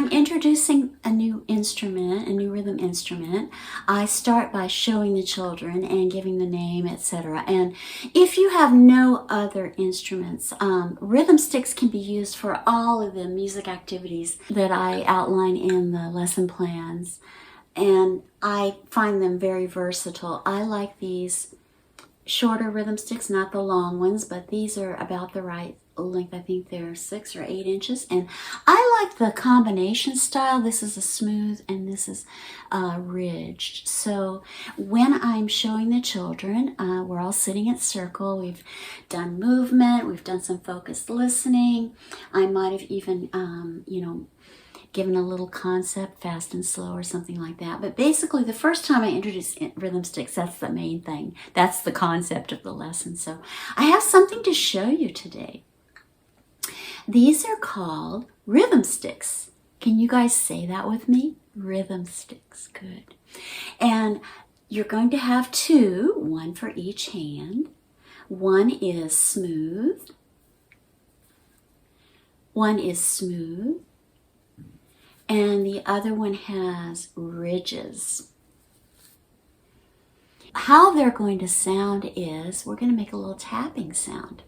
I'm introducing a new instrument, a new rhythm instrument, I start by showing the children and giving the name, etc. And if you have no other instruments, rhythm sticks can be used for all of the music activities that I outline in the lesson plans. And I find them very versatile. I like these shorter rhythm sticks, not the long ones, but these are about the right length. I think they're 6 or 8 inches. And I like the combination style. This is a smooth and this is ridged. So when I'm showing the children, we're all sitting in circle. We've done movement. We've done some focused listening. I might have even, given a little concept, fast and slow or something like that. But basically, the first time I introduce rhythm sticks, that's the main thing. That's the concept of the lesson. So I have something to show you today. These are called rhythm sticks. Can you guys say that with me? Rhythm sticks. Good. And you're going to have 2, one for each hand. One is smooth. One is smooth. And the other one has ridges. How they're going to sound is, we're going to make a little tapping sound.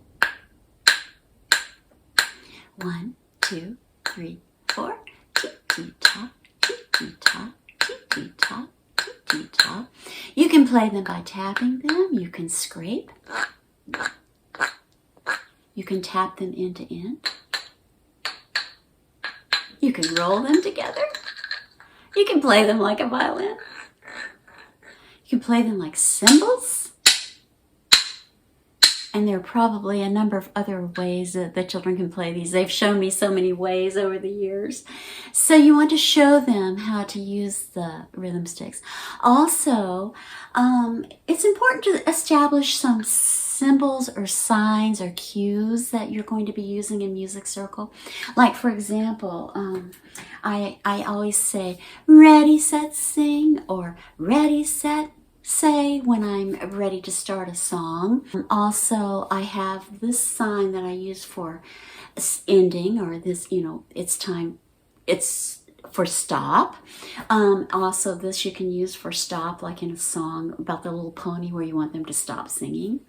1, 2, 3, 4. Tick-tee-top, tick-tee-top, tick-tee-top, tick-tee-top. You can play them by tapping them. You can scrape. You can tap them end to end. You can roll them together. You can play them like a violin. You can play them like cymbals. And there are probably a number of other ways that the children can play these. They've shown me so many ways over the years. So you want to show them how to use the rhythm sticks. Also, it's important to establish some symbols or signs or cues that you're going to be using in music circle. Like, for example, I always say, ready, set, sing, or ready, set, say when I'm ready to start a song. Also, I have this sign that I use for ending, or this, it's time, it's for stop. Also, this you can use for stop, like in a song about the little pony where you want them to stop singing.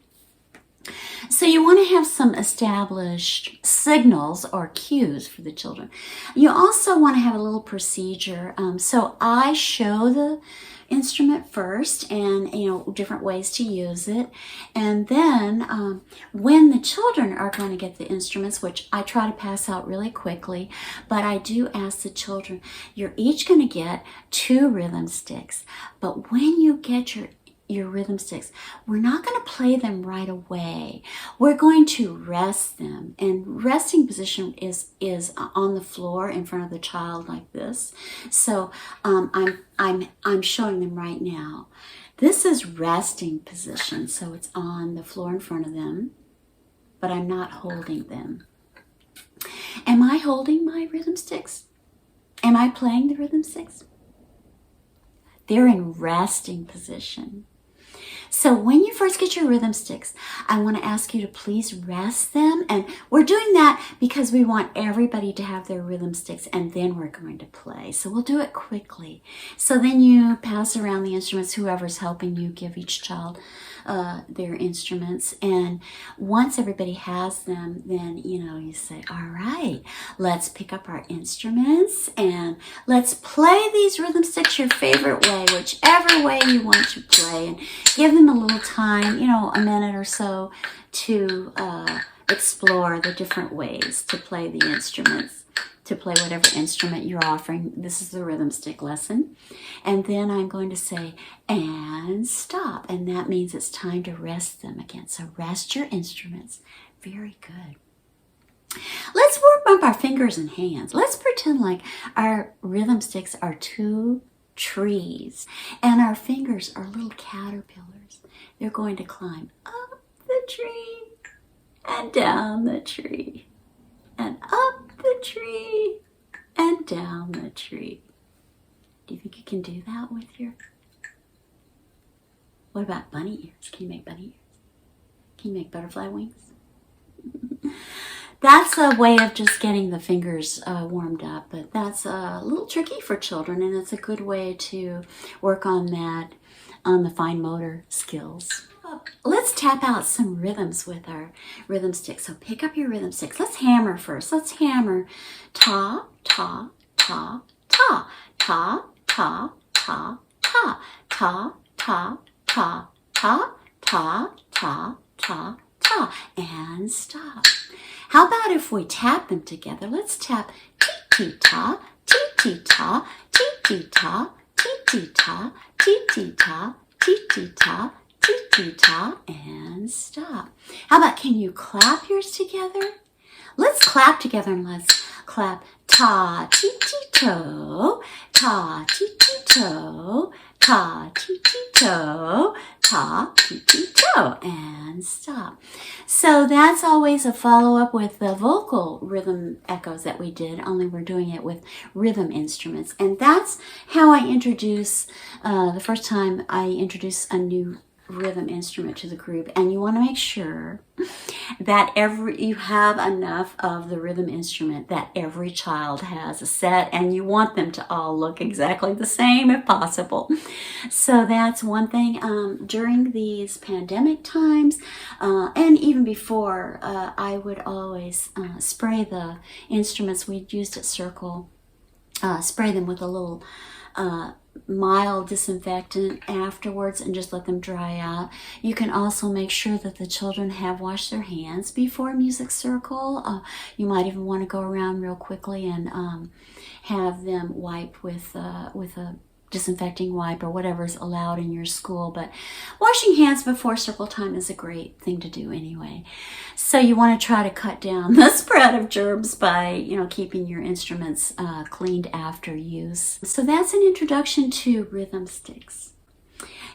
So you want to have some established signals or cues for the children. You also want to have a little procedure. So I show the instrument first and, different ways to use it. And then when the children are going to get the instruments, which I try to pass out really quickly, but I do ask the children, you're each going to get 2 rhythm sticks. But when you get your rhythm sticks, we're not going to play them right away. We're going to rest them, and resting position is on the floor in front of the child like this. So I'm showing them right now. This is resting position, so it's on the floor in front of them, but I'm not holding them. Am I holding my rhythm sticks? Am I playing the rhythm sticks? They're in resting position. So when you first get your rhythm sticks, I want to ask you to please rest them. And we're doing that because we want everybody to have their rhythm sticks, and then we're going to play. So we'll do it quickly. So then you pass around the instruments, whoever's helping you, give each child their instruments. And once everybody has them, then, you say, all right, let's pick up our instruments and let's play these rhythm sticks your favorite way, whichever way you want to play, and give them a little time, a minute or so to explore the different ways to play the instruments, to play whatever instrument you're offering. This is the rhythm stick lesson. And then I'm going to say, and stop. And that means it's time to rest them again. So rest your instruments. Very good. Let's warm up our fingers and hands. Let's pretend like our rhythm sticks are 2 trees and our fingers are little caterpillars. They're going to climb up the tree and down the tree and up the tree and down the tree. Do you think you can do that with your... What about bunny ears? Can you make bunny ears? Can you make butterfly wings? that's a way of just getting the fingers warmed up, but that's a little tricky for children, and it's a good way to work on that, on the fine motor skills. Let's tap out some rhythms with our rhythm sticks. So pick up your rhythm sticks. Let's hammer first. Let's hammer ta, ta, ta, ta, ta, ta, ta, ta, ta, ta, ta, ta, ta, ta, ta, ta, and stop. How about if we tap them together? Let's tap ti-ti-ta, ti-ti-ta, ti-ti-ta, ti-ti-ta, ti-ti-ta, ti-ti-ta, ti-ti-ta, and stop. How about, can you clap yours together? Let's clap together, and let's clap ta-ti-ti-to, ta-ti-ti-to, ta-ti-ti-to, ta-ti-ti-to, and stop. So that's always a follow-up with the vocal rhythm echoes that we did, only we're doing it with rhythm instruments. And that's how I introduce, the first time I introduce a new rhythm instrument to the group. And you want to make sure that you have enough of the rhythm instrument, that every child has a set, and you want them to all look exactly the same if possible. So that's one thing. During these pandemic times, and even before, I would always spray the instruments we used at Circle, spray them with a little mild disinfectant afterwards and just let them dry out. You can also make sure that the children have washed their hands before Music Circle. You might even want to go around real quickly and have them wipe with a disinfecting wipe or whatever's allowed in your school. But washing hands before circle time is a great thing to do anyway. So you want to try to cut down the spread of germs by, keeping your instruments cleaned after use. So that's an introduction to rhythm sticks.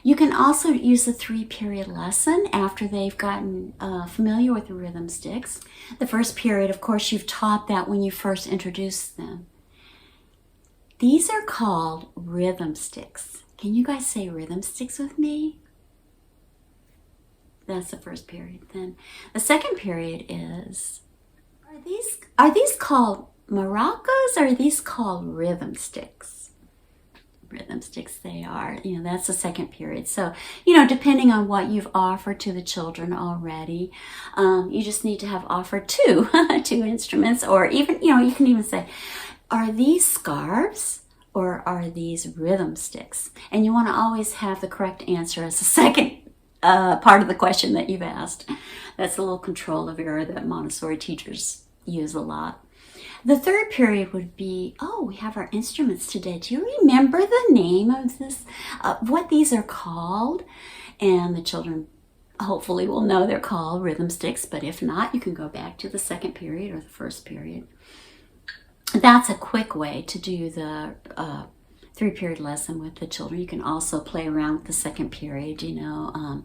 You can also use the 3-period lesson after they've gotten familiar with the rhythm sticks. The first period, of course, you've taught that when you first introduced them. These are called rhythm sticks. Can you guys say rhythm sticks with me? That's the first period. Then the second period is, are these called maracas, or are these called rhythm sticks? Rhythm sticks they are. That's the second period. So, depending on what you've offered to the children already, you just need to have offered two instruments, or even, you can even say, are these scarves or are these rhythm sticks? And you want to always have the correct answer as the second part of the question that you've asked. That's a little control of error that Montessori teachers use a lot. The third period would be, we have our instruments today. Do you remember the name of this, what these are called? And the children hopefully will know they're called rhythm sticks, but if not, you can go back to the second period or the first period. That's a quick way to do the 3-period lesson with the children. You can also play around with the second period, and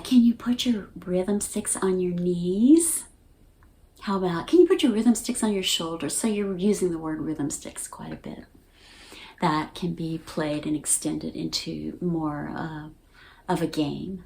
can you put your rhythm sticks on your knees? How about, can you put your rhythm sticks on your shoulders? So you're using the word rhythm sticks quite a bit. That can be played and extended into more of a game.